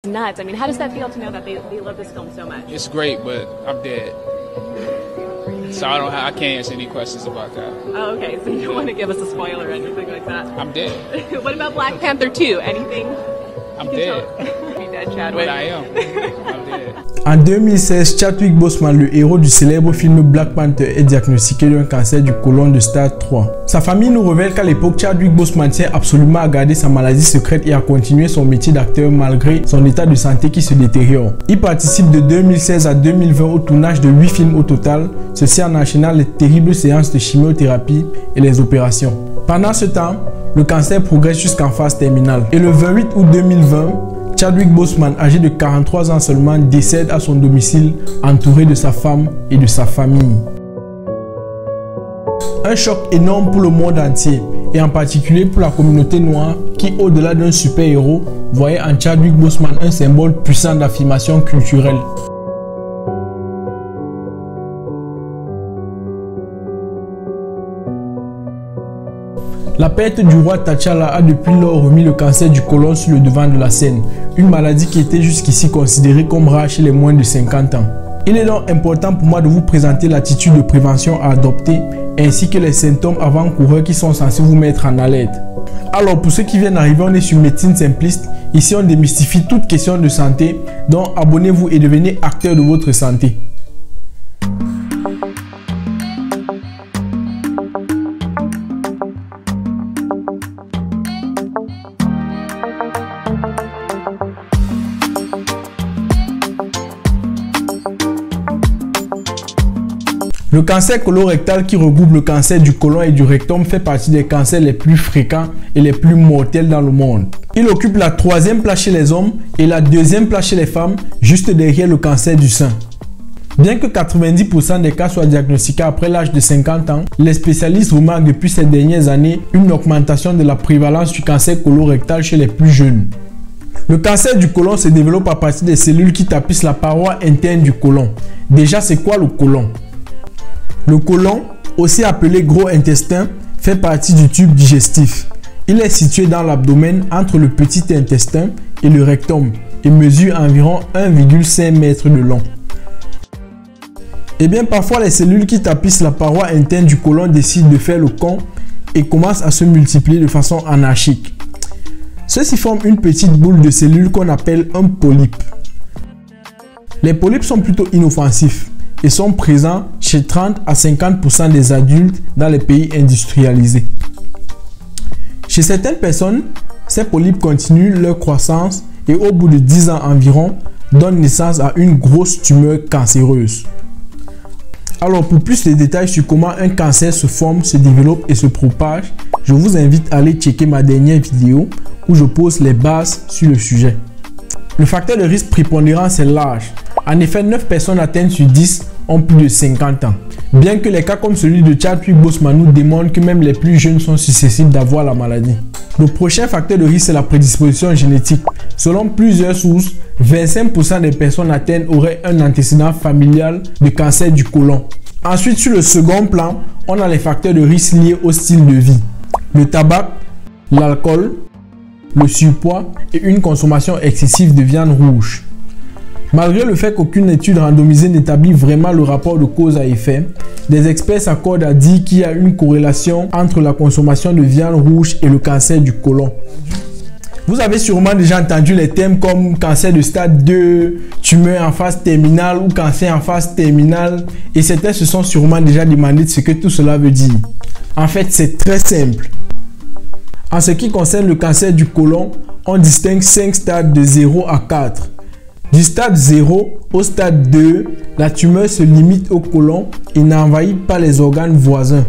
Nuts. I mean, how does that feel to know that they love this film so much? It's great, but I'm dead. So I can't answer any questions about that. Oh, okay. So you don't want to give us a spoiler or anything like that? I'm dead. What about Black Panther 2? Anything? I'm dead. Be dead, Chadwick. But I am. I'm dead. En 2016, Chadwick Boseman, le héros du célèbre film Black Panther, est diagnostiqué d'un cancer du côlon de stade 3. Sa famille nous révèle qu'à l'époque, Chadwick Boseman tient absolument à garder sa maladie secrète et à continuer son métier d'acteur malgré son état de santé qui se détériore. Il participe de 2016 à 2020 au tournage de 8 films au total, ceci en enchaînant les terribles séances de chimiothérapie et les opérations. Pendant ce temps, le cancer progresse jusqu'en phase terminale. Et le 28 août 2020, Chadwick Boseman, âgé de 43 ans seulement, décède à son domicile, entouré de sa femme et de sa famille. Un choc énorme pour le monde entier, et en particulier pour la communauté noire qui, au-delà d'un super-héros, voyait en Chadwick Boseman un symbole puissant d'affirmation culturelle. La perte du roi T'Challa a depuis lors remis le cancer du côlon sur le devant de la scène, une maladie qui était jusqu'ici considérée comme rare chez les moins de 50 ans. Il est donc important pour moi de vous présenter l'attitude de prévention à adopter ainsi que les symptômes avant-coureurs qui sont censés vous mettre en alerte. Alors pour ceux qui viennent d'arriver, on est sur Médecine Simpliste. Ici on démystifie toute question de santé, donc abonnez-vous et devenez acteur de votre santé. Le cancer colorectal, qui regroupe le cancer du côlon et du rectum, fait partie des cancers les plus fréquents et les plus mortels dans le monde. Il occupe la 3e place chez les hommes et la 2e place chez les femmes, juste derrière le cancer du sein. Bien que 90% des cas soient diagnostiqués après l'âge de 50 ans, les spécialistes remarquent depuis ces dernières années une augmentation de la prévalence du cancer colorectal chez les plus jeunes. Le cancer du côlon se développe à partir des cellules qui tapissent la paroi interne du côlon. Déjà, c'est quoi le côlon? Le côlon, aussi appelé gros intestin, fait partie du tube digestif. Il est situé dans l'abdomen entre le petit intestin et le rectum et mesure environ 1,5 m de long. Et bien parfois les cellules qui tapissent la paroi interne du côlon décident de faire le con et commencent à se multiplier de façon anarchique. Ceux-ci forment une petite boule de cellules qu'on appelle un polype. Les polypes sont plutôt inoffensifs et sont présents chez 30 à 50% des adultes dans les pays industrialisés. Chez certaines personnes, ces polypes continuent leur croissance et au bout de 10 ans environ, donnent naissance à une grosse tumeur cancéreuse. Alors pour plus de détails sur comment un cancer se forme, se développe et se propage, je vous invite à aller checker ma dernière vidéo où je pose les bases sur le sujet. Le facteur de risque prépondérant, c'est l'âge. En effet, 9 personnes atteintes sur 10 ont plus de 50 ans. Bien que les cas comme celui de Chadwick Boseman nous démontrent que même les plus jeunes sont susceptibles d'avoir la maladie. Le prochain facteur de risque, c'est la prédisposition génétique. Selon plusieurs sources, 25% des personnes atteintes auraient un antécédent familial de cancer du côlon. Ensuite, sur le second plan, on a les facteurs de risque liés au style de vie. Le tabac, l'alcool, le surpoids et une consommation excessive de viande rouge. Malgré le fait qu'aucune étude randomisée n'établit vraiment le rapport de cause à effet, des experts s'accordent à dire qu'il y a une corrélation entre la consommation de viande rouge et le cancer du côlon. Vous avez sûrement déjà entendu les termes comme cancer de stade 2, tumeur en phase terminale ou cancer en phase terminale, et certains se sont sûrement déjà demandé ce que tout cela veut dire. En fait, c'est très simple. En ce qui concerne le cancer du côlon, on distingue 5 stades de 0 à 4. Du stade 0 au stade 2, la tumeur se limite au côlon et n'envahit pas les organes voisins.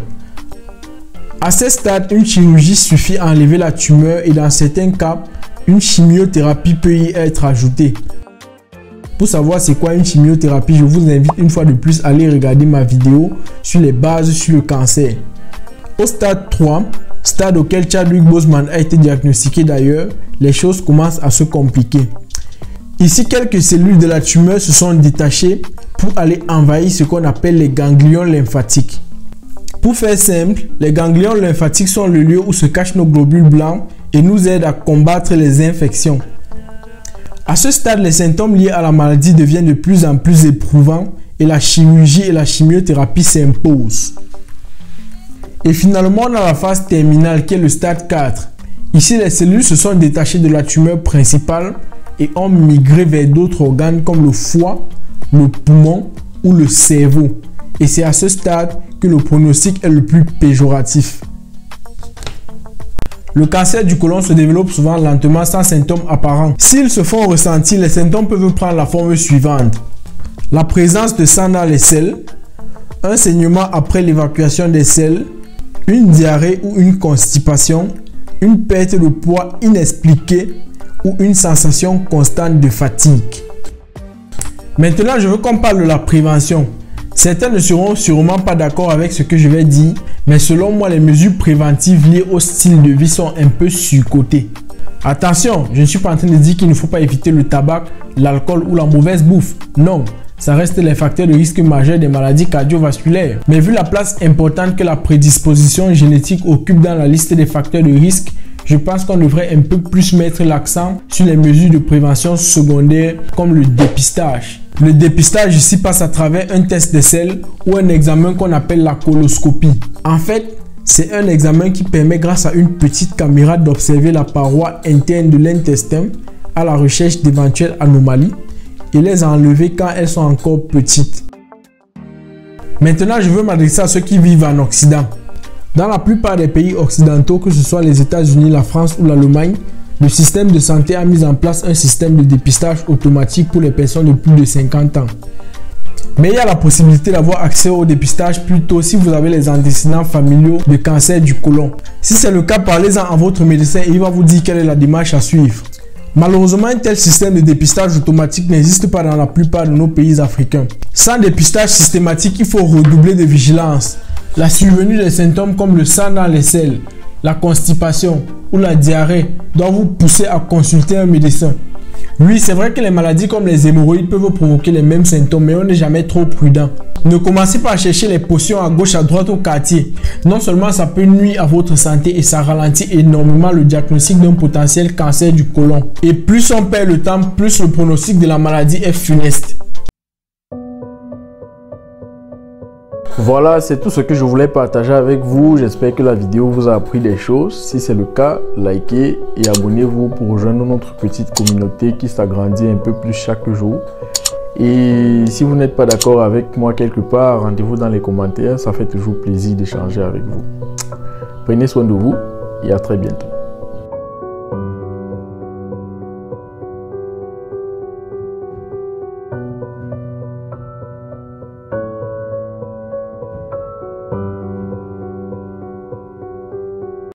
À ce stade, une chirurgie suffit à enlever la tumeur et dans certains cas, une chimiothérapie peut y être ajoutée. Pour savoir c'est quoi une chimiothérapie, je vous invite une fois de plus à aller regarder ma vidéo sur les bases sur le cancer. Au stade 3, stade auquel Chadwick Boseman a été diagnostiqué d'ailleurs, les choses commencent à se compliquer. Ici, quelques cellules de la tumeur se sont détachées pour aller envahir ce qu'on appelle les ganglions lymphatiques. Pour faire simple, les ganglions lymphatiques sont le lieu où se cachent nos globules blancs et nous aident à combattre les infections. À ce stade, les symptômes liés à la maladie deviennent de plus en plus éprouvants et la chirurgie et la chimiothérapie s'imposent. Et finalement, on a la phase terminale qui est le stade 4. Ici, les cellules se sont détachées de la tumeur principale et ont migré vers d'autres organes comme le foie, le poumon ou le cerveau. Et c'est à ce stade que le pronostic est le plus péjoratif. Le cancer du côlon se développe souvent lentement sans symptômes apparents. S'ils se font ressentir, les symptômes peuvent prendre la forme suivante. La présence de sang dans les selles, un saignement après l'évacuation des selles, une diarrhée ou une constipation, une perte de poids inexpliquée ou une sensation constante de fatigue. Maintenant, je veux qu'on parle de la prévention. Certains ne seront sûrement pas d'accord avec ce que je vais dire, mais selon moi, les mesures préventives liées au style de vie sont un peu surcotées. Attention, je ne suis pas en train de dire qu'il ne faut pas éviter le tabac, l'alcool ou la mauvaise bouffe. Non, ça reste les facteurs de risque majeurs des maladies cardiovasculaires. Mais vu la place importante que la prédisposition génétique occupe dans la liste des facteurs de risque, je pense qu'on devrait un peu plus mettre l'accent sur les mesures de prévention secondaires comme le dépistage. Le dépistage ici passe à travers un test de selles ou un examen qu'on appelle la coloscopie. En fait, c'est un examen qui permet grâce à une petite caméra d'observer la paroi interne de l'intestin à la recherche d'éventuelles anomalies et les enlever quand elles sont encore petites. Maintenant, je veux m'adresser à ceux qui vivent en Occident. Dans la plupart des pays occidentaux, que ce soit les États-Unis, la France ou l'Allemagne, le système de santé a mis en place un système de dépistage automatique pour les personnes de plus de 50 ans. Mais il y a la possibilité d'avoir accès au dépistage plus tôt si vous avez les antécédents familiaux de cancer du côlon. Si c'est le cas, parlez-en à votre médecin et il va vous dire quelle est la démarche à suivre. Malheureusement, un tel système de dépistage automatique n'existe pas dans la plupart de nos pays africains. Sans dépistage systématique, il faut redoubler de vigilance. La survenue des symptômes comme le sang dans les selles, la constipation ou la diarrhée doit vous pousser à consulter un médecin. Oui, c'est vrai que les maladies comme les hémorroïdes peuvent provoquer les mêmes symptômes, mais on n'est jamais trop prudent. Ne commencez pas à chercher les potions à gauche, à droite au quartier. Non seulement ça peut nuire à votre santé et ça ralentit énormément le diagnostic d'un potentiel cancer du côlon. Et plus on perd le temps, plus le pronostic de la maladie est funeste. Voilà, c'est tout ce que je voulais partager avec vous. J'espère que la vidéo vous a appris des choses. Si c'est le cas, likez et abonnez-vous pour rejoindre notre petite communauté qui s'agrandit un peu plus chaque jour. Et si vous n'êtes pas d'accord avec moi quelque part, rendez-vous dans les commentaires. Ça fait toujours plaisir d'échanger avec vous. Prenez soin de vous et à très bientôt.